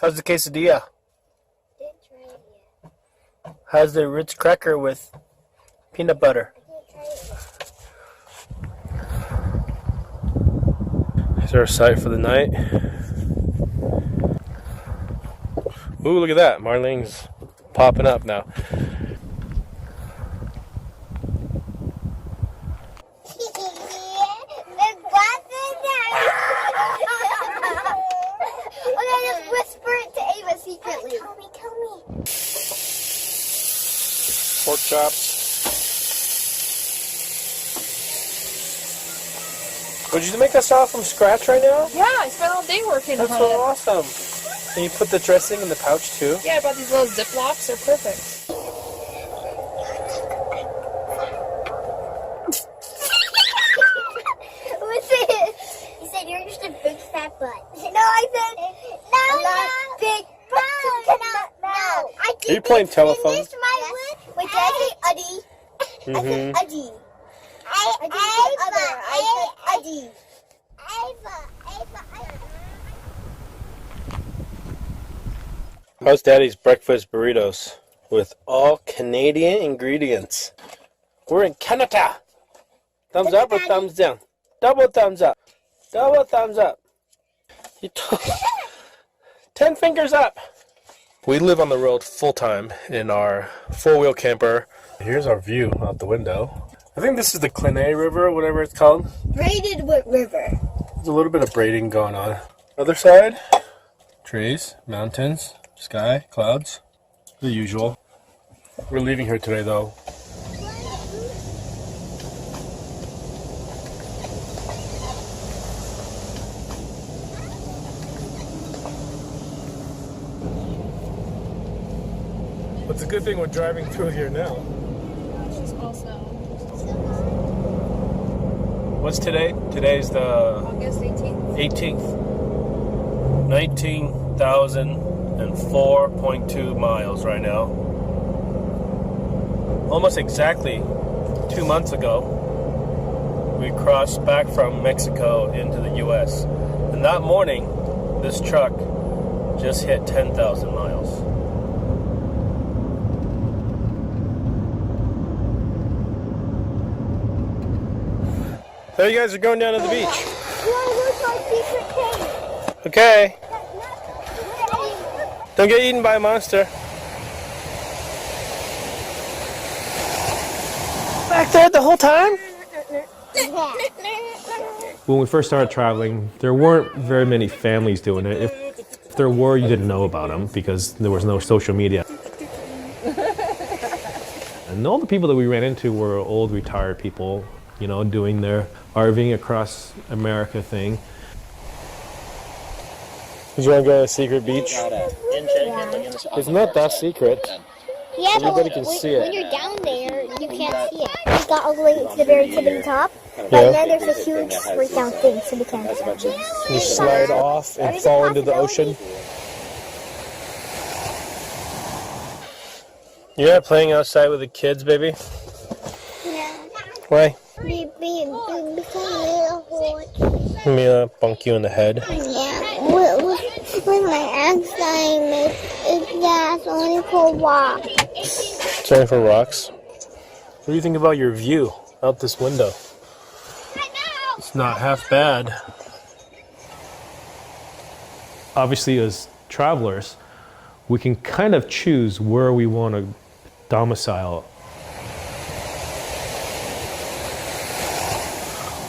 How's the quesadilla? Didn't try it yet. How's the Ritz cracker with peanut butter? I didn't try it yet. Is our sight for the night? Ooh, look at that. Marlene's popping up now. Pork chops. Would you make that salad from scratch right now? Yeah, I spent all day working on That's it. so awesome. And you put the dressing in the pouch too? Yeah, I bought these little Ziplocs. They're perfect. What's it? You said you're just a big fat butt. No, I said no, big butt. No. Are you playing telephone? Wait, did I say Uddy? I said Uddy. I didn't say other. I said Uddy. How's Daddy's breakfast burritos with all Canadian ingredients? We're in Canada. Thumbs up or thumbs down? Double thumbs up. Double thumbs up. 10 fingers up. We live on the road full time in our four-wheel camper. Here's our view out the window. I think this is the Glacier River, whatever it's called. Braided river. There's a little bit of braiding going on. Other side, trees, mountains, sky, clouds, the usual. We're leaving here today though. What's a good thing we're driving through here now? It's also What's today? Today's the August 18th. 18th. 19,004.2 miles right now. Almost exactly 2 months ago, we crossed back from Mexico into the U.S. And that morning, this truck just hit 10,000 miles. So you guys are going down to the beach. Okay. Don't get eaten by a monster. Back there the whole time? When we first started traveling, there weren't very many families doing it. If there were, you didn't know about them because there was no social media. And all the people that we ran into were old retired people, you know, doing their RVing across America thing. Did you want to go to a secret beach? It's not that secret. Yeah, Everybody but can see it. when you're down there, you can't see it. We got all the way to the very tip of the top, but Yeah. then there's a huge breakdown thing, so we can't see it. You slide off and fall into the ocean. Yeah, playing outside with the kids, baby. Yeah. Why? Become a little Let me bunk you in the head. Yeah. With my ex, it's only for walk. It's only for rocks. What do you think about your view out this window? It's not half bad. Obviously, as travelers, we can kind of choose where we want to domicile.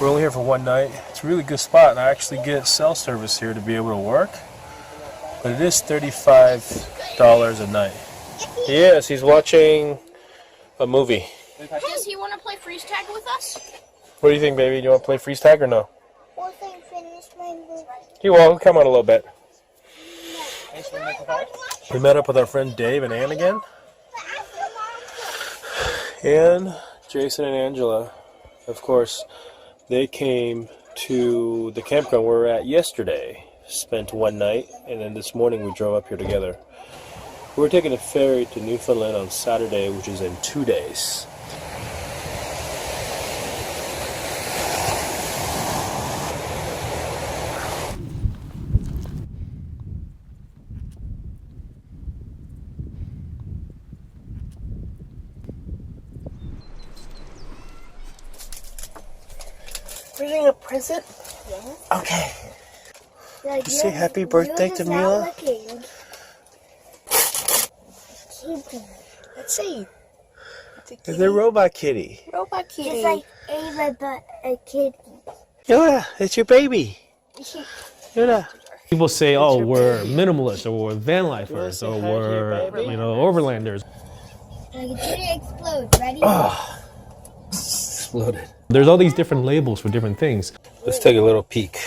We're only here for one night. It's a really good spot, and I actually get cell service here to be able to work. But it is $35 a night. Yes, he's watching a movie. Does he want to play freeze tag with us? What do you think, baby? Do you want to play freeze tag or no? Once I finish my movie. He will. He'll come out a little bit. We met up with our friend Dave and Ann again. And Jason and Angela, of course, they came to the campground where we were at yesterday. Spent one night, and then this morning we drove up here together. We're taking a ferry to Newfoundland on Saturday, which is in 2 days. opening a present? Yes. Okay. Like, Say happy birthday to Mila? Let's see. It's a robot kitty. Robot kitty. Just like Ava, but a kid. Yoda, it's your baby. Yoda. People say, oh, we're minimalists, or we're vanlifers, say or hi to your we're, baby? overlanders. Like it's gonna explode. Ready? Exploded. There's all these different labels for different things. Let's take a little peek.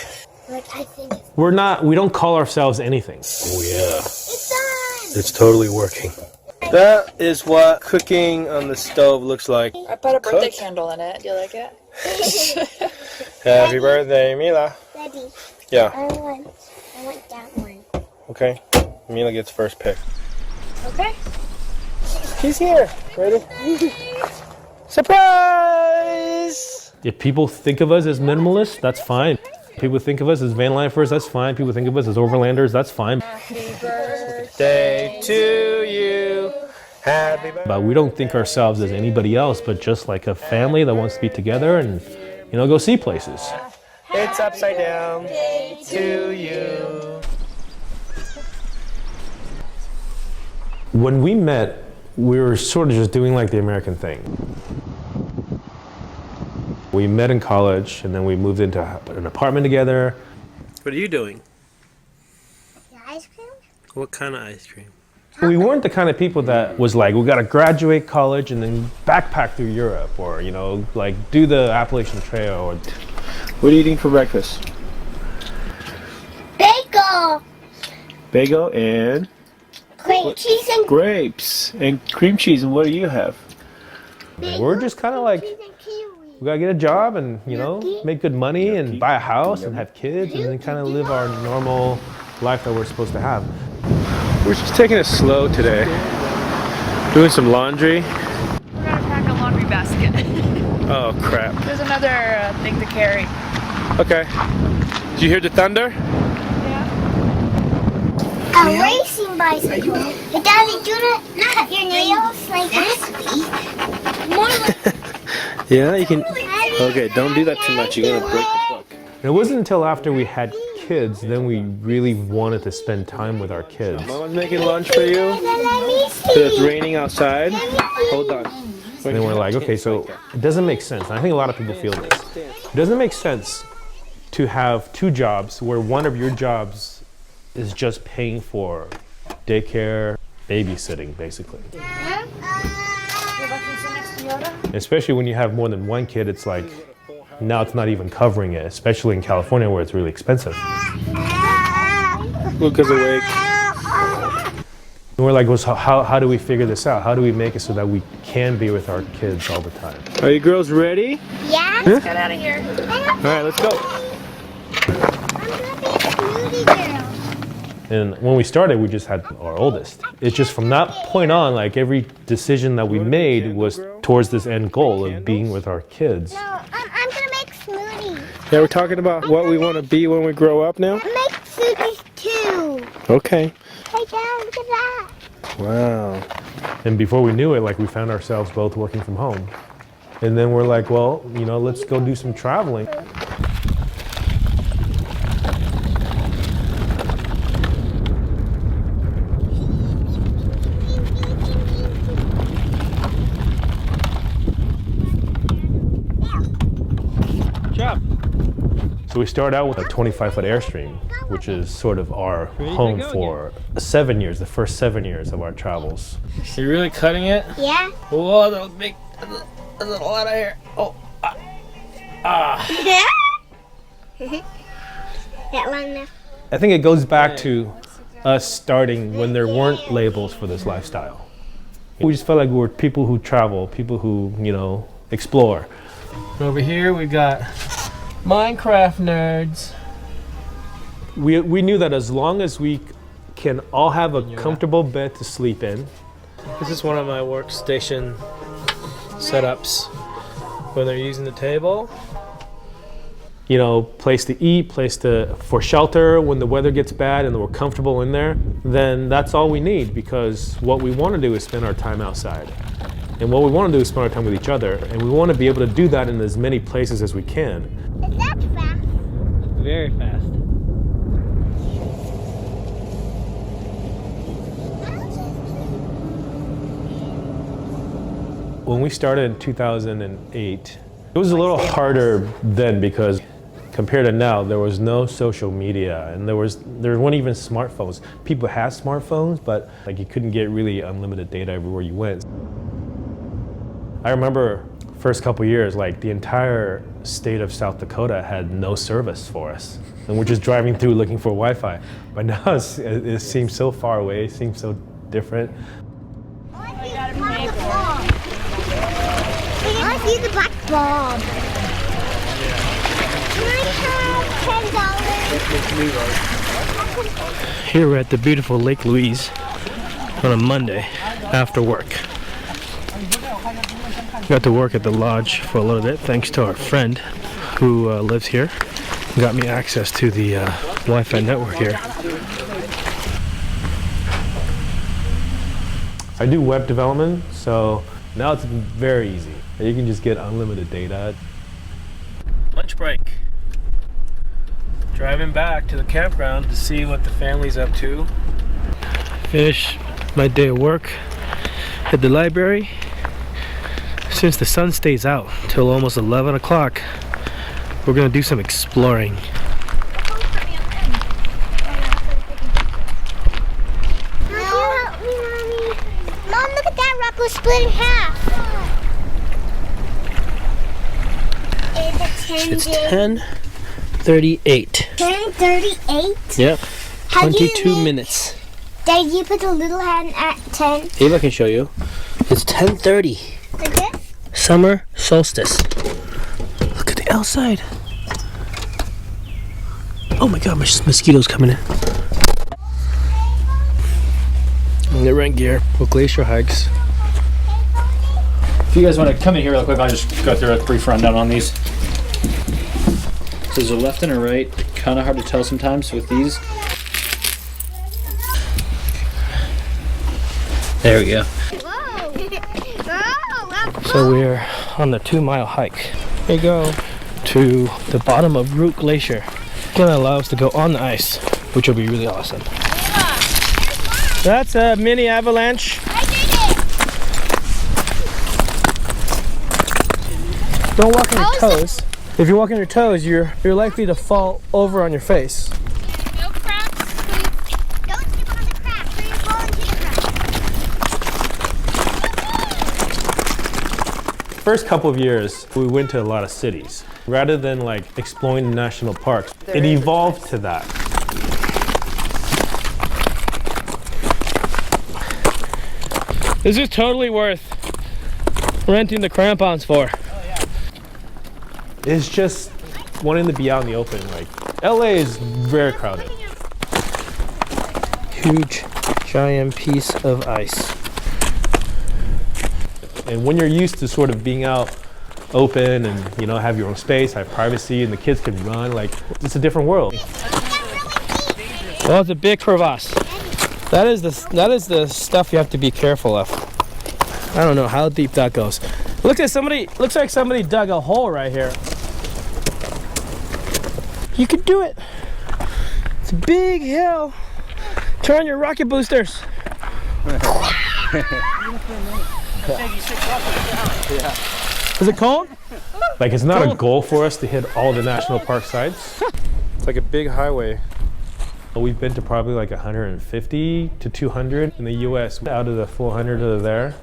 Like I think it's We don't call ourselves anything. Oh yeah, done. it's totally working. That is what cooking on the stove looks like. I put a birthday Cooked. candle in it. Do you like it? Happy birthday, Mila. Daddy, Yeah, I want that one. okay. Mila gets first pick. Okay. He's here. Ready? Surprise! If people think of us as minimalists, that's fine. People think of us as vanlifers, that's fine. People think of us as overlanders, that's fine. Day to you. Happy birthday. But we don't think ourselves as anybody else, but just like a family that wants to be together and, go see places. It's upside down. To you. When we met, we were sort of just doing like the American thing. We met in college, and then we moved into an apartment together. What are you doing? The ice cream? What kind of ice cream? We weren't the kind of people that was like, we got to graduate college and then backpack through Europe, or, like do the Appalachian Trail. Or What are you eating for breakfast? Bagel. Bagel and Cream cheese and grapes and cream cheese. And what do you have? we're just kind of like, cheese and kiwi. we got to get a job and, make good money and buy a house and have kids and then kind of live our normal life that we're supposed to have. We're just taking it slow today. Doing some laundry. We're gonna pack a laundry basket. Oh crap. There's another thing to carry. Okay. Did you hear the thunder? Yeah. A racing bicycle. Hey, Daddy, do not cut your nails like this. More like Yeah, you can. Okay, don't do that too much. You're gonna break the book. It wasn't until after we had kids, then we really wanted to spend time with our kids. Mama's making lunch for you. let me see. So it's raining outside. Hold on. And then we're like, okay, so it doesn't make sense. And I think a lot of people feel this. It doesn't make sense to have two jobs where one of your jobs is just paying for daycare, babysitting, basically. Especially when you have more than one kid, it's like, now it's not even covering it, especially in California where it's really expensive. Luca's awake. And we're like, well, so how do we figure this out? How do we make it so that we can be with our kids all the time? Are you girls ready? Yeah? Get out of here. All right, let's go. I'm gonna be a smoothie girl. And when we started, we just had our oldest. It's just from that point on, like every decision that we made was towards this end goal of being with our kids. No, I'm gonna make smoothies. Yeah, we're talking about what we want to be when we grow up now. Make smoothies too. Okay. Hey, Dad, look at that. Wow. And before we knew it, like we found ourselves both working from home. And then we're like, well, let's go do some traveling. So we started out with a 25-foot Airstream, which is sort of our home for 7 years, the first 7 years of our travels. You're really cutting it? Yeah? Whoa, that was big. There's a lot of hair. Oh. Yeah? That one now. I think it goes back to us starting when there weren't labels for this lifestyle. We just felt like we were people who travel, people who, explore. Over here we got Minecraft nerds. We knew that as long as we can all have a comfortable bed to sleep in. This is one of my workstation setups. When they're using the table. Place to eat, for shelter when the weather gets bad and we're comfortable in there, then that's all we need, because what we want to do is spend our time outside. And what we want to do is spend our time with each other, and we want to be able to do that in as many places as we can. Is that fast? Very fast. When we started in 2008, it was a little harder then because compared to now, there was no social media and there weren't even smartphones. People had smartphones, but like you couldn't get really unlimited data everywhere you went. I remember first couple years, like the entire state of South Dakota had no service for us. And we're just driving through looking for Wi-Fi. But now it seems so far away, it seems so different. I see the black bomb. Can I have $10? Here we're at the beautiful Lake Louise on a Monday after work. Got to work at the lodge for a little bit thanks to our friend who lives here. Got me access to the Wi-Fi network here. I do web development, so now it's very easy. You can just get unlimited data. Lunch break. Driving back to the campground to see what the family's up to. Finish my day of work at the library. Since the sun stays out till almost 11 o'clock, we're gonna do some exploring. Mom, look at that rock was split in half. It's 10:38. 10:38? Yep. How do you 22 make- minutes. Did you put the little hand at 10? Ava can show you. It's 10:30. Like this? Summer solstice. Look at the outside. Oh my god, my mosquitoes coming in. And the rent gear for Glacier hikes. If you guys want to come in here real quick, I'll just go through a brief rundown on these. So there's a left and a right. Kind of hard to tell sometimes with these. There we go. Whoa! Whoa! So we're on the 2-mile hike. Here you go to the bottom of Root Glacier. Gonna allow us to go on the ice, which will be really awesome. That's a mini avalanche. I did it! Don't walk on your toes. If you walk on your toes, you're likely to fall over on your face. No cracks, please. Don't step on the cracks or you're falling to the cracks. First couple of years, we went to a lot of cities. Rather than like exploring the national parks, it evolved to that. This is totally worth renting the crampons for. It's just wanting to be out in the open. Like, LA is very crowded. Huge, giant piece of ice. And when you're used to sort of being out open and, you know, have your own space, have privacy, and the kids can run, like, it's a different world. Well, it's a big crevasse. That is the stuff you have to be careful of. I don't know how deep that goes. Looks like somebody dug a hole right here. You could do it. It's a big hill. Turn your rocket boosters. Is it cold? Like, it's not a goal for us to hit all the national park sites. It's like a big highway. We've been to probably like 150 to 200 in the US. Out of the 400 that are there.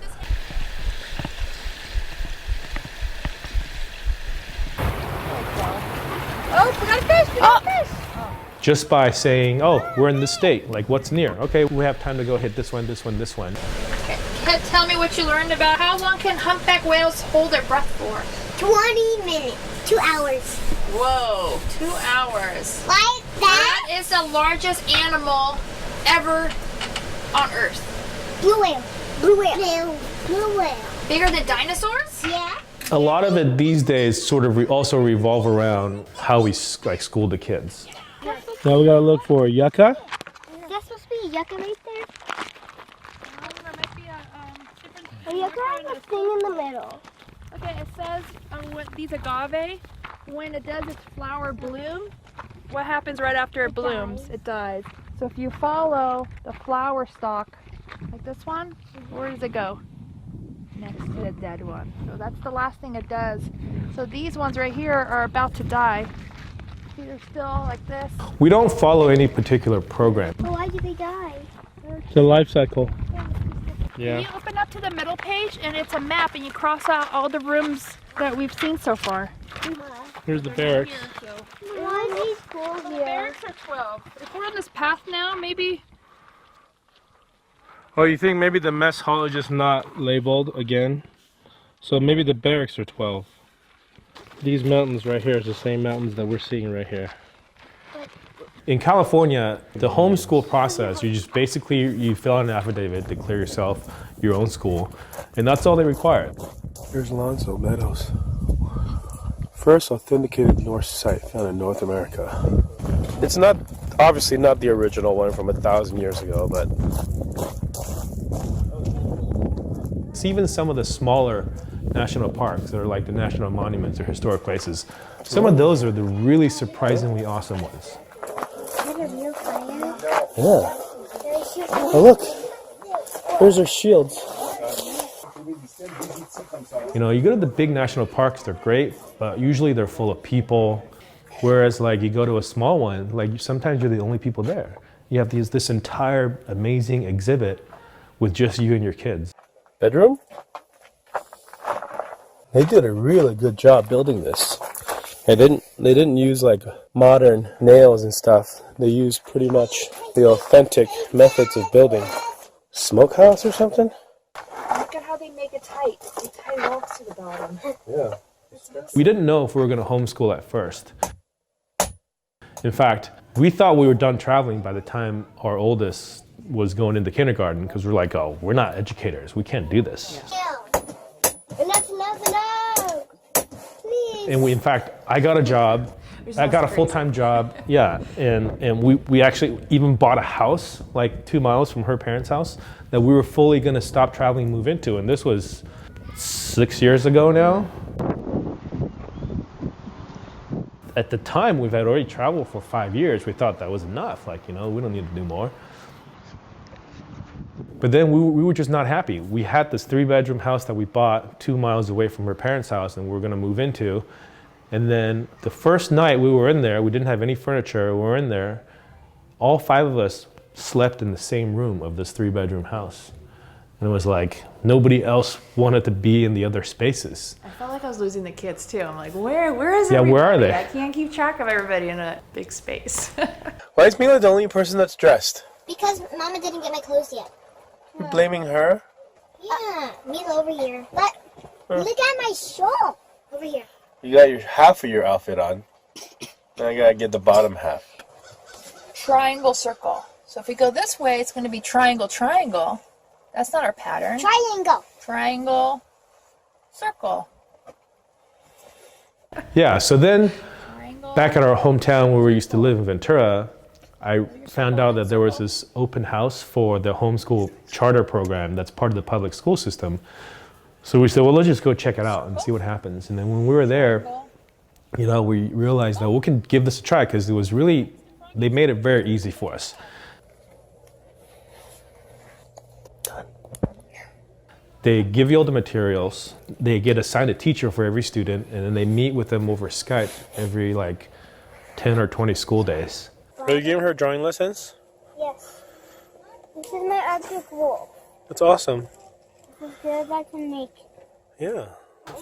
Oh, we got a fish! We got a fish! Just by saying, oh, we're in this state, like what's near? Okay, we have time to go hit this one, this one, this one. Tell me what you learned about how long can humpback whales hold their breath for? 20 minutes. 2 hours. Whoa, 2 hours. Like that? That is the largest animal ever on Earth. Blue whale. Blue whale. Blue whale. Bigger than dinosaurs? Yeah. A lot of it these days sort of also revolve around how we like school the kids. Now we gotta look for yucca. Is that supposed to be yucca right there? And you can have a thing in the middle. Okay, it says what these agave, when it does its flower bloom, what happens right after it blooms? dies. It dies. So if you follow the flower stalk, like this one, where does it go? Next to the dead one. So that's the last thing it does. So these ones right here are about to die. See, they're still like this. We don't follow any particular program. But why did they die? It's a life cycle. You open up to the middle page and it's a map and you cross out all the rooms that we've seen so far. Here's the barracks. Why is these schools The here? barracks are 12. If we're on this path now, maybe. Oh, you think maybe the mess hall is just not labeled again? So maybe the barracks are 12. These mountains right here is the same mountains that we're seeing right here. In California, the homeschool process, you just basically, you fill out an affidavit, declare yourself your own school, and that's all they require. Here's Alonso Meadows. First authenticated Norse site found in North America. It's not, obviously not the original one from 1,000 years ago, but It's even some of the smaller national parks that are like the national monuments or historic places. Some of those are the really surprisingly awesome ones. yeah. Oh look, here's our shields. You know, you go to the big national parks, they're great, but usually they're full of people. Whereas like you go to a small one, like sometimes you're the only people there. You have this entire amazing exhibit with just you and your kids. Bedroom? They did a really good job building this. They didn't use like modern nails and stuff. They used pretty much the authentic methods of building. Smokehouse or something? Look at how they make it tight. They tie ropes to the bottom. Yeah. We didn't know if we were going to homeschool at first. In fact, we thought we were done traveling by the time our oldest was going into kindergarten because we're like, oh, we're not educators. We can't do this. Enough. Please. And in fact, I got a job. I got a full-time job. Yeah, and we actually even bought a house like 2 miles from her parents' house that we were fully going to stop traveling and move into. And this was 6 years ago now. At the time, we've had already traveled for 5 years. We thought that was enough. Like, you know, we don't need to do more. But then we were just not happy. We had this 3-bedroom house that we bought 2 miles away from her parents' house and we were going to move into. And then the first night we were in there, we didn't have any furniture. We were in there. All 5 of us slept in the same room of this 3-bedroom house. And it was like nobody else wanted to be in the other spaces. I felt like I was losing the kids too. I'm like, where is Yeah, everybody? where are they? I can't keep track of everybody in a big space. Why is Mila the only person that's dressed? Because Mama didn't get my clothes yet. You're blaming her? Yeah, Mila over here. But look at my shawl over here. You got your half of your outfit on. Now I gotta get the bottom half. Triangle, circle. So if we go this way, it's going to be triangle, triangle. That's not our pattern. Triangle. Triangle, circle. Yeah, so then Triangle. back at our hometown where we used to live in Ventura, I found out that there was this open house for the homeschool charter program that's part of the public school system. So we said, well, let's just go check it out and see what happens. And then when we were there, you know, we realized that we can give this a try because it was really, they made it very easy for us. They give you all the materials, they get assigned a teacher for every student, and then they meet with them over Skype every like 10 or 20 school days. Are you giving her drawing lessons? Yes. This is my object wall. That's awesome. This is good I can make. Yeah.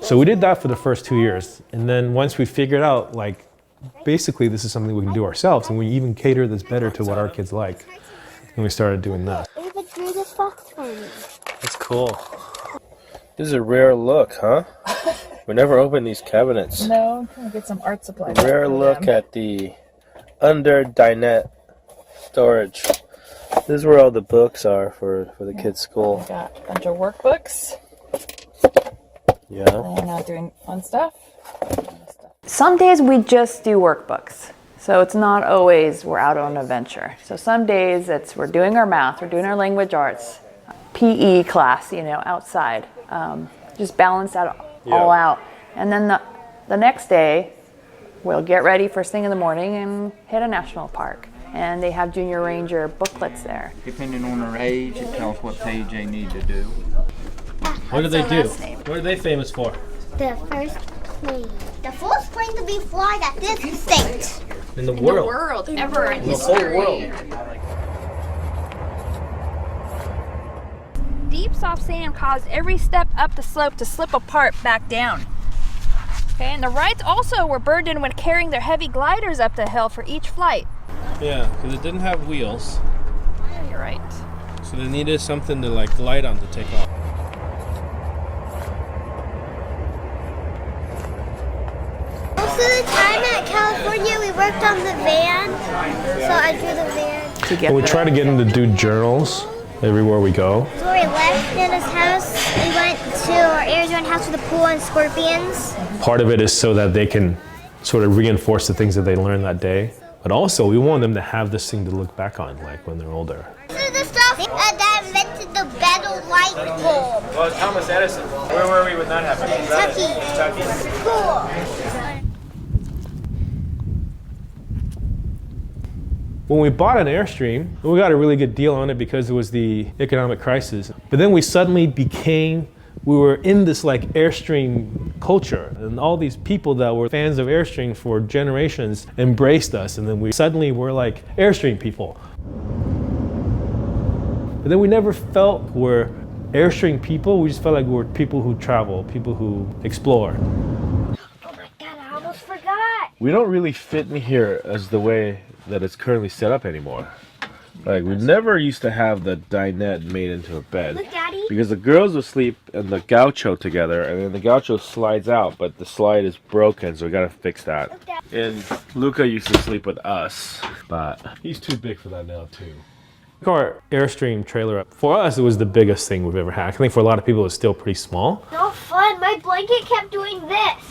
So we did that for the first 2 years. And then once we figured out, like, basically this is something we can do ourselves, and we even cater this better to what our kids like, and we started doing that. David drew this box for me. That's cool. This is a rare look, huh? We never opened these cabinets. No, I'm trying to get some art supplies. Rare look at the under dinette storage. This is where all the books are for the kids' school. Got a bunch of workbooks. Yeah. And now doing fun stuff. Some days we just do workbooks. So it's not always we're out on an adventure. So some days it's we're doing our math, we're doing our language arts. PE class, outside. Just balance that all out. And then the next day, we'll get ready first thing in the morning and hit a national park. And they have junior ranger booklets there. Depending on their age, it tells what page they need to do. What do they do? What are they famous for? The first plane. The first plane to be flying at this state. In the world. World, ever in The whole world. Deep soft sand caused every step up the slope to slip apart back down. Okay, and the rides also were burdened when carrying their heavy gliders up the hill for each flight. Yeah, because it didn't have wheels. Yeah, you're right. So they needed something to like glide on to take off. Most of the time at California, we worked on the van. So I drew the van. Well, we try to get him to do journals everywhere we go. So we left Nana's house. We went to our Arizona house with the pool and scorpions. Part of it is so that they can sort of reinforce the things that they learned that day. But also, we want them to have this thing to look back on, like when they're older. This is the stuff that invented the better light bulb. Well, Thomas Edison. Where were we when that happened? Kentucky. Cool. When we bought an Airstream, we got a really good deal on it because it was the economic crisis. But then we were in this like Airstream culture, and all these people that were fans of Airstream for generations embraced us, and then we suddenly were like Airstream people. But then we never felt we're Airstream people, we just felt like we were people who travel, people who explore. Oh my God, I almost forgot. We don't really fit in here as the way that it's currently set up anymore. Like, we never used to have the dinette made into a bed. Look, Daddy. Because the girls will sleep in the gaucho together, and then the gaucho slides out, but the slide is broken, so we gotta fix that. Look, Daddy. And Luca used to sleep with us, but he's too big for that now, too. Our Airstream trailer, for us, it was the biggest thing we've ever had. I think for a lot of people, it's still pretty small. No fun. My blanket kept doing this.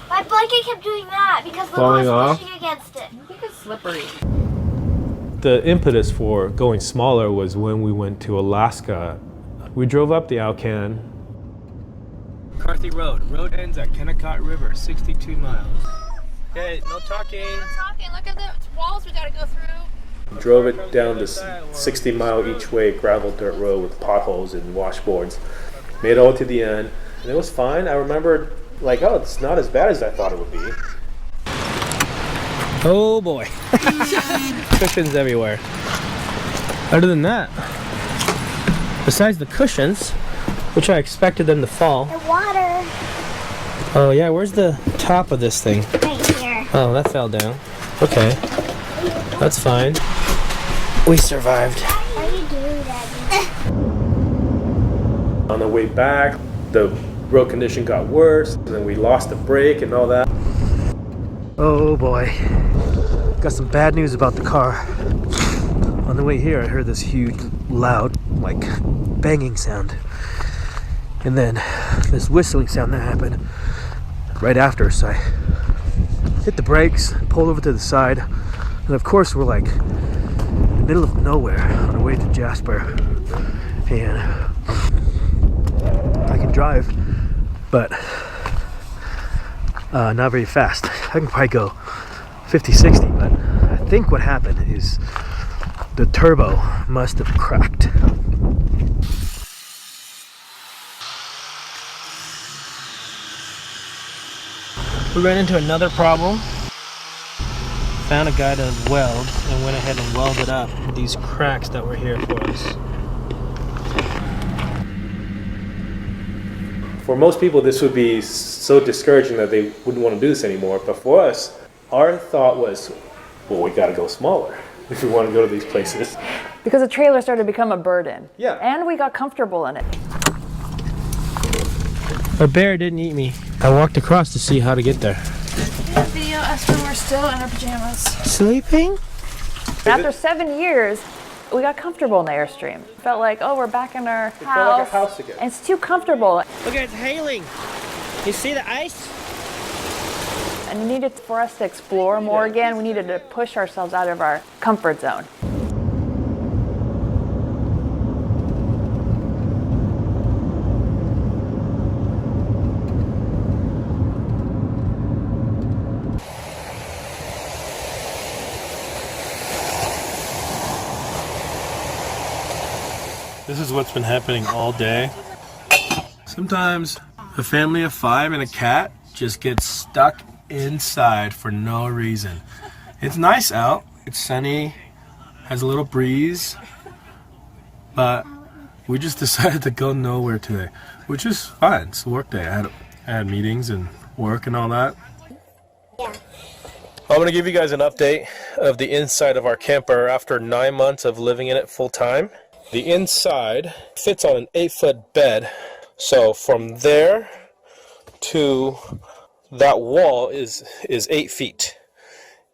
My blanket kept doing that because Falling Lulu was off? pushing against it. I think it's slippery. The impetus for going smaller was when we went to Alaska. We drove up the Alcan. McCarthy Road. Road ends at Kennecott River, 62 miles. Okay, no talking. Look at the walls we gotta go through. Drove it down this 60-mile each way gravel dirt road with potholes and washboards. Made it all to the end, and it was fine. I remember, like, oh, it's not as bad as I thought it would be. Oh boy. Cushions everywhere. Other than that, besides the cushions, which I expected them to fall. The water. Oh yeah, where's the top of this thing? Right here. Oh, that fell down. Okay, that's fine. We survived. What are you doing, Daddy? On the way back, the road condition got worse, and then we lost the brake and all that. Oh boy. Got some bad news about the car. On the way here, I heard this huge, loud, like, banging sound. And then this whistling sound that happened right after, so I hit the brakes, pulled over to the side, and of course we're like in the middle of nowhere on our way to Jasper. And I can drive, but not very fast. I can probably go 50, 60, but I think what happened is the turbo must have cracked. We ran into another problem. Found a guy to weld and went ahead and welded up these cracks that were here for us. For most people, this would be so discouraging that they wouldn't want to do this anymore. But for us, our thought was, well, we got to go smaller if we want to go to these places. Because the trailer started to become a burden. Yeah. And we got comfortable in it. A bear didn't eat me. I walked across to see how to get there. Video us when we're still in our pajamas. Sleeping? After 7 years, we got comfortable in the Airstream. Felt like, oh, we're back in our house. felt like a house again. And it's too comfortable. Look, it's hailing. You see the ice? And we needed for us to explore more again. We needed to push ourselves out of our comfort zone. This is what's been happening all day. Sometimes a family of 5 and a cat just gets stuck inside for no reason. It's nice out, it's sunny, has a little breeze, but we just decided to go nowhere today, which is fine. It's a work day. I had meetings and work and all that. Yeah. I'm going to give you guys an update of the inside of our camper after 9 months of living in it full time. The inside fits on an 8-foot bed. So from there to that wall is 8 feet.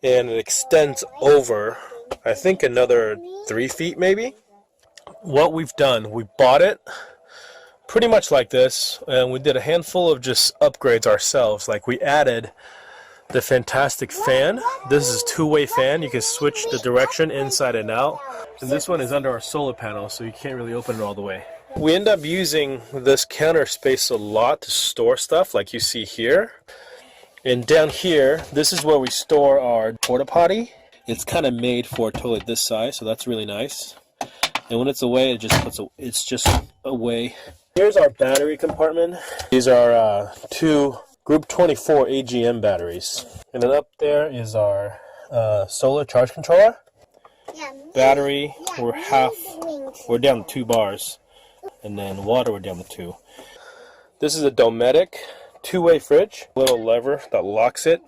And it extends over, I think, another 3 feet maybe. What we've done, we bought it pretty much like this, and we did a handful of just upgrades ourselves. Like we added the fantastic fan. This is a two-way fan. You can switch the direction inside and out. And this one is under our solar panel, so you can't really open it all the way. We end up using this counter space a lot to store stuff like you see here. And down here, this is where we store our porta potty. It's kind of made for a toilet this size, so that's really nice. And when it's away, it's just away. Here's our battery compartment. These are 2 Group 24 AGM batteries. And then up there is our solar charge controller. Battery, we're down to 2 bars. And then water, we're down to 2. This is a Dometic 2-way fridge. Little lever that locks it.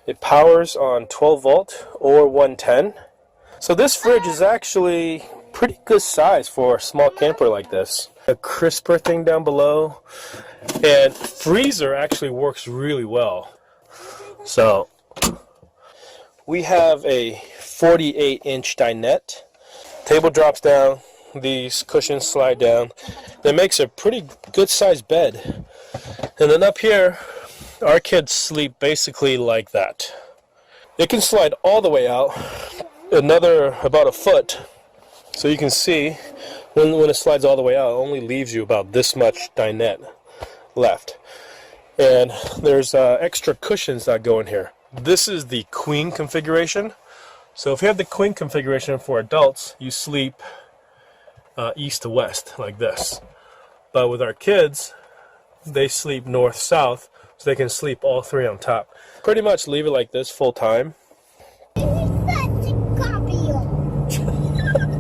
It powers on 12 volt or 110. So this fridge is actually pretty good size for a small camper like this. A crisper thing down below. And freezer actually works really well. So we have a 48-inch dinette. Table drops down. These cushions slide down. That makes a pretty good sized bed. And then up here, our kids sleep basically like that. It can slide all the way out, another about a foot. So you can see when it slides all the way out, it only leaves you about this much dinette left. And there's extra cushions that go in here. This is the queen configuration. So if you have the queen configuration for adults, you sleep east to west like this. But with our kids, they sleep north-south, so they can sleep all 3 on top. Pretty much leave it like this full time.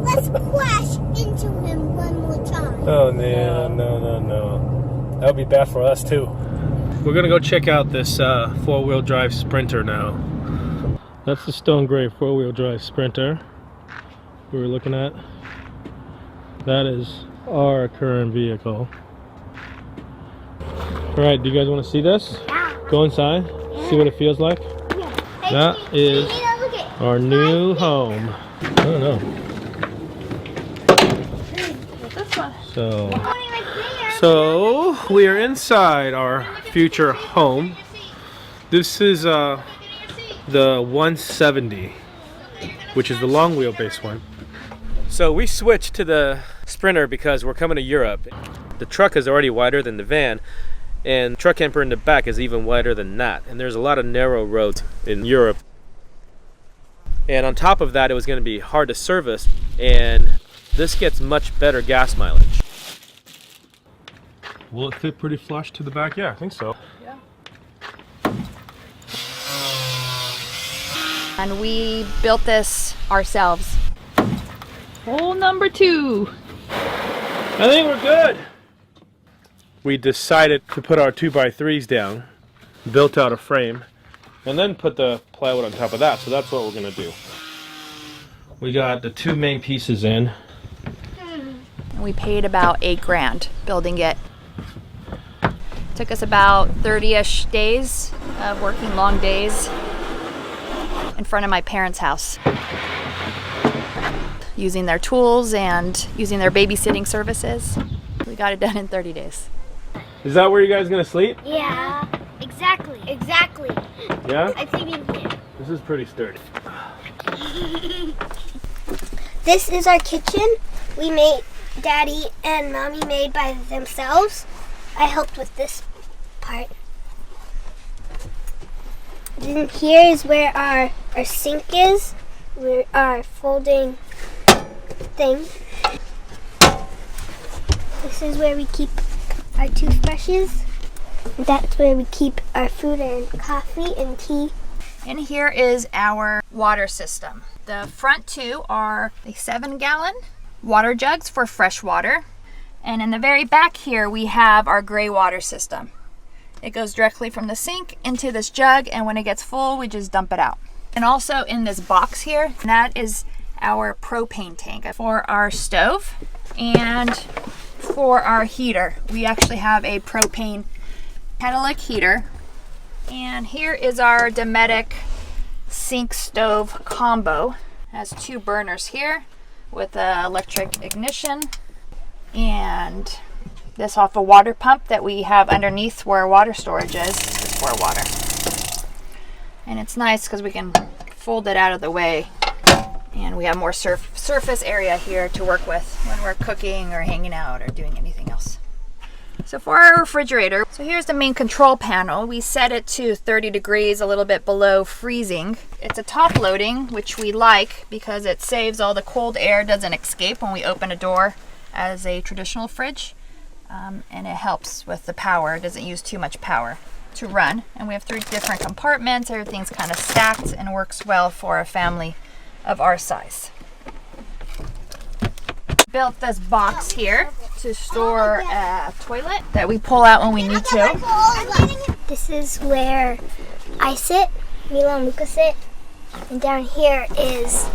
Let's crash into him one more time. Oh, no. That would be bad for us, too. We're going to go check out this 4-wheel drive Sprinter now. That's the stone gray 4-wheel drive Sprinter we were looking at. That is our current vehicle. Alright, do you guys want to see this? Yeah. Go inside, see what it feels like? Yeah. That is our new home. I don't know. This one. So we are inside our future home. This is the 170, which is the long wheelbase one. So we switched to the Sprinter because we're coming to Europe. The truck is already wider than the van, and the truck camper in the back is even wider than that. And there's a lot of narrow roads in Europe. And on top of that, it was going to be hard to service, and this gets much better gas mileage. Will it fit pretty flush to the back? Yeah, I think so. Yeah. And we built this ourselves. Hole number 2. I think we're good. We decided to put our 2x3s down, built out a frame, and then put the plywood on top of that. So that's what we're gonna do. We got the 2 main pieces in. And we paid about $8,000 building it. Took us about 30-ish days of working long days in front of my parents' house, using their tools and using their babysitting services. We got it done in 30 days. Is that where you guys gonna sleep? Yeah, exactly. Yeah? I think in here. This is pretty sturdy. This is our kitchen. We made, Daddy and Mommy made by themselves. I helped with this part. Then here is where our sink is. Our folding thing. This is where we keep our toothbrushes. That's where we keep our food and coffee and tea. And here is our water system. The front two are the 7-gallon water jugs for fresh water. And in the very back here, we have our gray water system. It goes directly from the sink into this jug, and when it gets full, we just dump it out. And also in this box here, that is our propane tank for our stove and for our heater. We actually have a propane catalytic heater. And here is our Dometic sink stove combo. It has 2 burners here with an electric ignition, and this off a water pump that we have underneath where water storage is for water. And it's nice because we can fold it out of the way, and we have more surface area here to work with when we're cooking or hanging out or doing anything else. So for our refrigerator, so here's the main control panel. We set it to 30 degrees, a little bit below freezing. It's a top loading, which we like because it saves all the cold air, doesn't escape when we open a door as a traditional fridge. And it helps with the power. It doesn't use too much power to run. And we have 3 different compartments. Everything's kind of stacked and works well for a family of our size. Built this box here to store a toilet that we pull out when we need to. This is where I sit, Mila and Luca sit, and down here is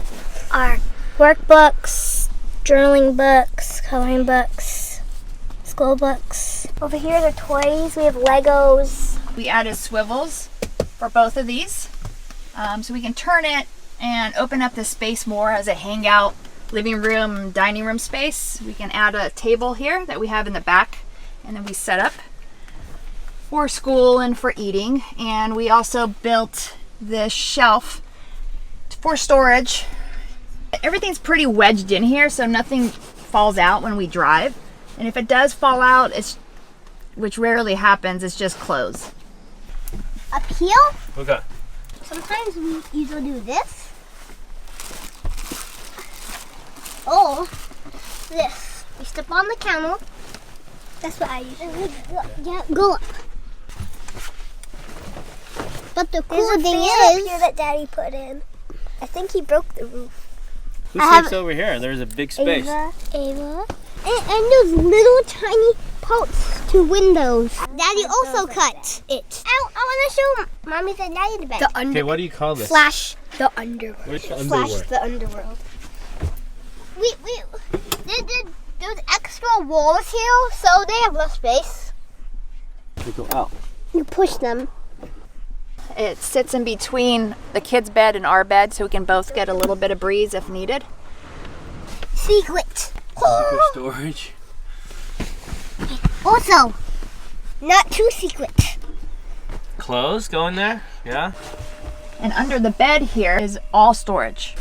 our workbooks, journaling books, coloring books, school books. Over here are the toys. We have Legos. We added swivels for both of these, so we can turn it and open up the space more as a hangout living room, dining room space. We can add a table here that we have in the back, and then we set up for school and for eating. And we also built this shelf for storage. Everything's pretty wedged in here, so nothing falls out when we drive. And if it does fall out, which rarely happens, it's just clothes. Up here, Okay. sometimes we either do this or this. We step on the camel. That's what I usually do. Yeah, go up. But the cool thing is here that Daddy put in. I think he broke the roof. Who sleeps over here? There's a big space. Ava. And those little tiny parts to windows. Daddy also cut it. I want to show Mommy and Daddy the bed. Okay, what do you call this? Flash the underworld. Which Flash underworld? the underworld. There's extra walls here, so they have less space. They go out. You push them. It sits in between the kids' bed and our bed, so we can both get a little bit of breeze if needed. Secret. Secret storage. Also, not too secret. Clothes go in there? Yeah? And under the bed here is all storage.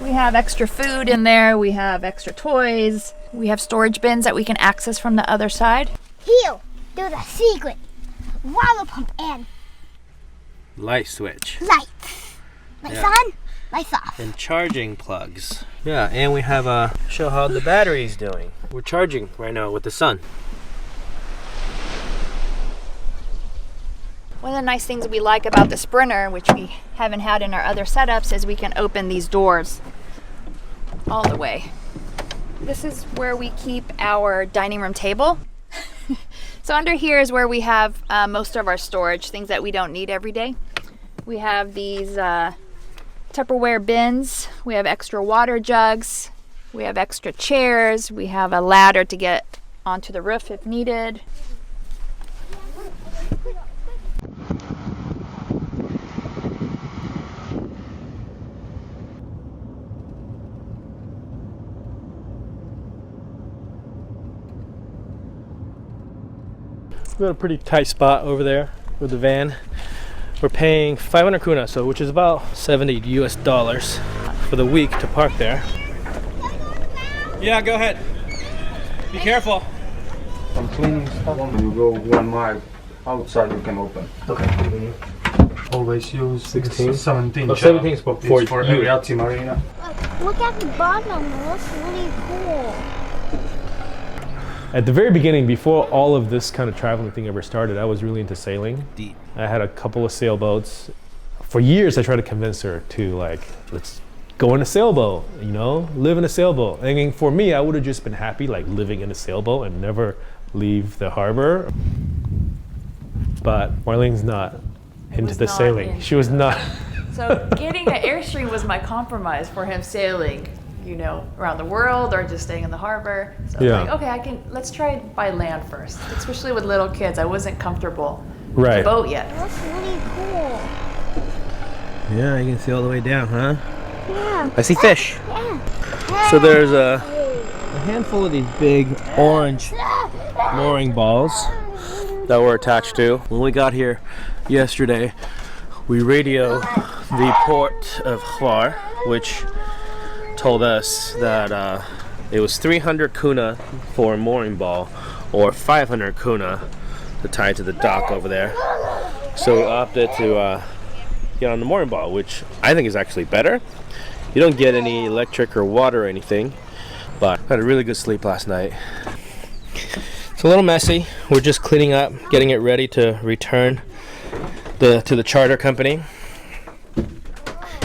We have extra food in there, we have extra toys, we have storage bins that we can access from the other side. Here, there's a secret. Water pump and Light switch. lights. Lights Yeah. on, lights off. And charging plugs. Yeah, and we have a show how the battery's doing. We're charging right now with the sun. One of the nice things we like about the Sprinter, which we haven't had in our other setups, is we can open these doors all the way. This is where we keep our dining room table. So under here is where we have most of our storage, things that we don't need every day. We have these Tupperware bins, we have extra water jugs, we have extra chairs, we have a ladder to get onto the roof if needed. We got a pretty tight spot over there with the van. We're paying 500 kuna, so which is about $70 US for the week to park there. Yeah, go ahead. Be careful. I'm cleaning stuff. When you go 1 mile outside, you can open. Okay. Always use 16? 17. Oh, 17 is for It's you. for Ariazzi Marina. Look at the bottom. It looks really cool. At the very beginning, before all of this kind of traveling thing ever started, I was really into sailing. Deep. I had a couple of sailboats. For years, I tried to convince her to like, let's go in a sailboat, you know, live in a sailboat. I mean, for me, I would have just been happy like living in a sailboat and never leave the harbor. But Marlene's not into the sailing. She was not. So getting an Airstream was my compromise for him sailing, you know, around the world or just staying in the harbor. So I was like, okay, let's try it by land first. Especially with little kids, I wasn't comfortable with the boat yet. That's really cool. Yeah, you can see all the way down, huh? Yeah. I see fish. Yeah. So there's a handful of these big orange mooring balls that we're attached to. When we got here yesterday, we radioed the port of Glacier, which told us that it was 300 kuna for a mooring ball or 500 kuna to tie to the dock over there. So we opted to get on the mooring ball, which I think is actually better. You don't get any electric or water or anything, but I had a really good sleep last night. It's a little messy. We're just cleaning up, getting it ready to return to the charter company.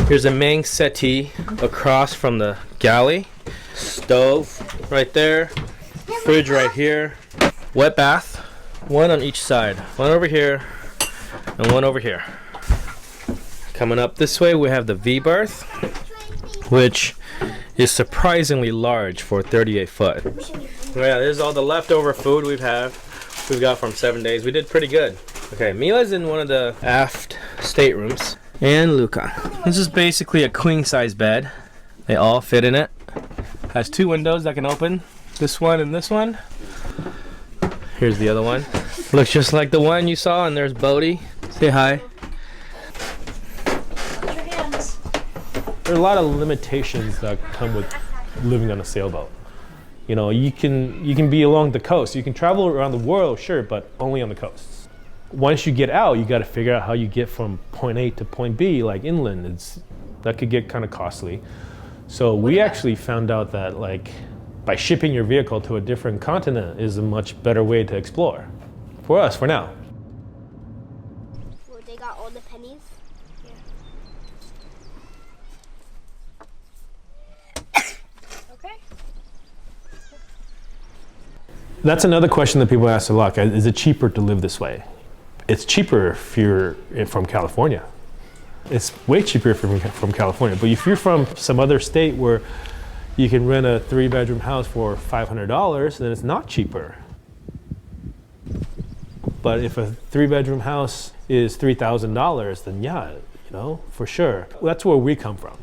Here's a main settee across from the galley. Stove right there. Fridge right here. Wet bath. One on each side. One over here and one over here. Coming up this way, we have the V-berth, which is surprisingly large for 38 foot. Yeah, this is all the leftover food we've got from 7 days. We did pretty good. Okay, Mila's in one of the aft staterooms. And Luca. This is basically a queen size bed. They all fit in it. Has two windows that can open. This one and this one. Here's the other one. Looks just like the one you saw, and there's Bodie. Say hi. There are a lot of limitations that come with living on a sailboat. You know, you can be along the coast. You can travel around the world, sure, but only on the coast. Once you get out, you got to figure out how you get from point A to point B, like inland. That could get kind of costly. So we actually found out that like by shipping your vehicle to a different continent is a much better way to explore. For us, for now. Well, they got all the pennies. That's another question that people ask a lot. Is it cheaper to live this way? It's cheaper if you're from California. It's way cheaper if you're from California. But if you're from some other state where you can rent a 3-bedroom house for $500, then it's not cheaper. But if a 3-bedroom house is $3,000, then yeah, you know, for sure. That's where we come from.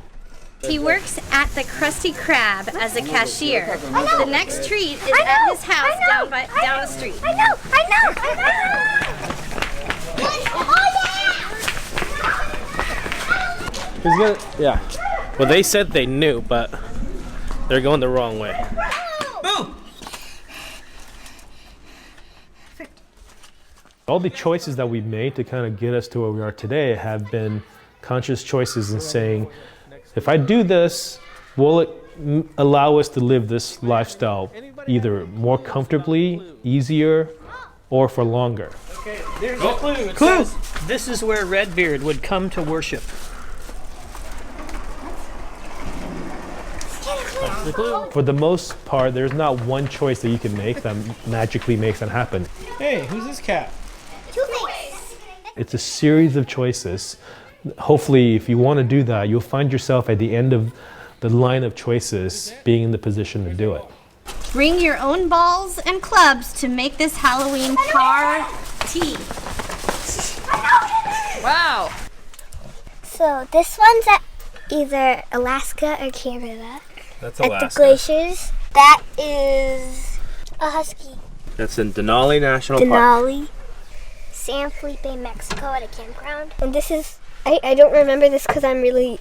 He works at the Krusty Krab as a cashier. The next treat is at his house down the street. I know. Yeah. Well, they said they knew, but they're going the wrong way. All the choices that we've made to kind of get us to where we are today have been conscious choices in saying, if I do this, will it allow us to live this lifestyle either more comfortably, easier, or for longer? Okay, there's a clue. It says, this is where Redbeard would come to worship. That's the clue. For the most part, there's not one choice that you can make that magically makes that happen. Hey, who's this cat? It's a series of choices. Hopefully, if you want to do that, you'll find yourself at the end of the line of choices being in the position to do it. Bring your own balls and clubs to make this Halloween party. Wow. So this one's at either Alaska or Canada. That's At the glaciers. That is a husky. That's in Denali National Park. Denali. San Felipe, Mexico at a campground. And this is, I don't remember this because I'm really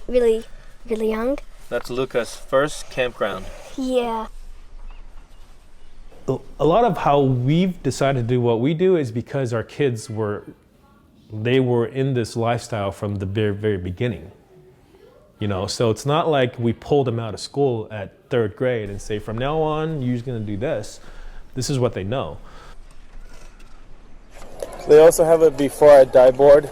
young. That's Luca's first campground. Yeah. A lot of how we've decided to do what we do is because our kids were in this lifestyle from the very, very beginning. You know, so it's not like we pulled them out of school at 3rd grade and say, from now on, you're going to do this. This is what they know. They also have a Before I Die board.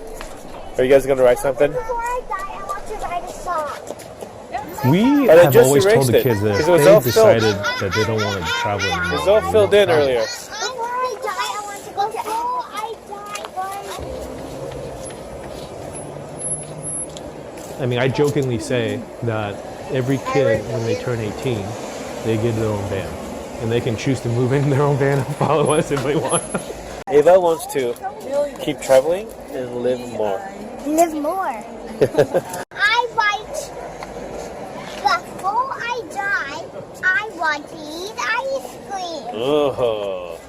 Are you guys going to write something? Before I die, I want to write a song. We they have just always told erased the it, kids that 'cause if it was they all filled. decided that they don't want to travel It anymore, was all filled in earlier. Before I die, I want to go to. Before I die, I mean, I jokingly say that every kid, when they turn 18, they get their own van. And they can choose to move in their own van and follow us if they want. Ava wants to keep traveling and live more. live more. I write, before I die, I want to eat ice cream. Oh.